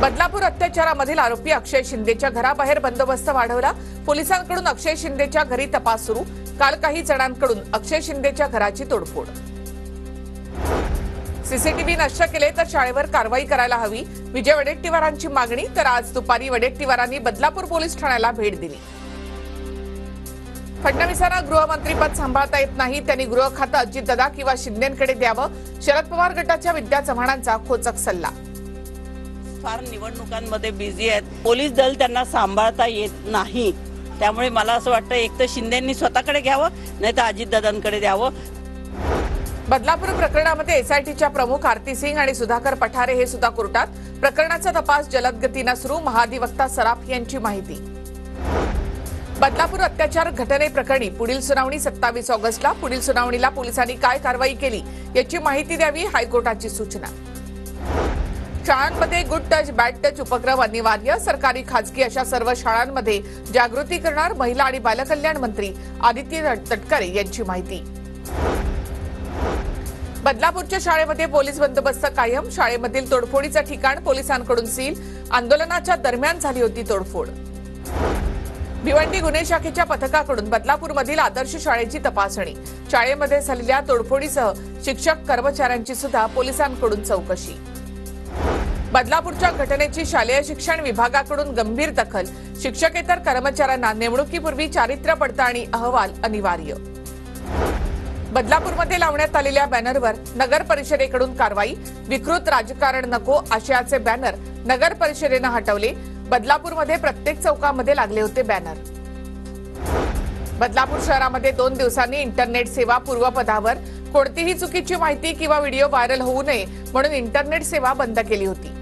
बदलापूर अत्याचारामधील आरोपी अक्षय शिंदेच्या घराबाहेर बंदोबस्त वाढवला। पोलिसांकडून अक्षय शिंदेच्या घरी तपास सुरू। काल काही जणांकडून अक्षय शिंदेच्या घराची तोडफोड। सीसीटीव्ही नष्ट केले तर शाळेवर कारवाई करायला हवी, विजय वडेट्टीवारांची मागणी। तर आज दुपारी वडेट्टीवारांनी बदलापूर पोलीस ठाण्याला भेट दिली। फडणवीसांना गृहमंत्रीपद सांभाळता येत नाही, त्यांनी गृह खातं अजितदादा किंवा शिंदेंकडे द्यावं, शरद पवार गटाच्या विद्या चव्हाणांचा खोचक सल्ला। फार निवडणुकांमध्ये बिझी आहेत, पोलीस दल त्यांना सांभाळता येत नाही, त्यामुळे मला असं वाटतं एक तर शिंदेंनी स्वतःकडे घ्यावं, नाही तर अजितदादांकडे द्यावं। बदलापूर प्रकरणामध्ये एसआयटीच्या प्रमुख आरती सिंग आणि सुधाकर पठारे हे सुद्धा कोर्टात। प्रकरणाचा तपास जलद गतीने सुरू, महाधिवक्ता सराफ यांची माहिती। बदलापूर अत्याचार घटनेप्रकरणी पुढील सुनावणी 27 ऑगस्टला। पुढील सुनावणीला पोलिसांनी काय कारवाई केली याची माहिती द्यावी, हायकोर्टाची सूचना। शाळांमध्ये गुड टच बॅड टच उपक्रम अनिवार्य, सरकारी खासगी अशा सर्व शाळांमध्ये जागृती करणार महिला आणि बालकल्याण मंत्री आदित्य तटकरे यांची माहिती। बदलापूरच्या शाळेमध्ये पोलीस बंदोबस्त कायम, शाळेमधील तोडफोडीचं ठिकाण पोलिसांकडून सील। आंदोलनाच्या दरम्यान झाली होती तोडफोड। भिवंडी गुन्हे शाखेच्या पथकाकडून बदलापूरमधील आदर्श शाळेची तपासणी। शाळेमध्ये झालेल्या तोडफोडीसह शिक्षक कर्मचाऱ्यांची सुद्धा पोलिसांकडून चौकशी। बदलापूरच्या घटनेची शालेय शिक्षण विभागाकडून गंभीर दखल, शिक्षकेतर कर्मचाऱ्यांना नेमणुकीपूर्वी चारित्र्य पडताळणी अहवाल अनिवार्य। बदलापूरमध्ये लावण्यात आलेल्या बॅनरवर नगर परिषदेकडून कारवाई, विकृत राजकारण नको आशयाचे बॅनर नगर परिषदेने हटवले। बदलापूरमध्ये प्रत्येक चौकामध्ये लागले होते बॅनर। बदलापूर शहरामध्ये 2 दिवसांनी इंटरनेट सेवा पूर्वपदावर, कोणतीही चुकीची माहिती किंवा व्हिडिओ व्हायरल होऊ नये म्हणून इंटरनेट सेवा बंद केली होती।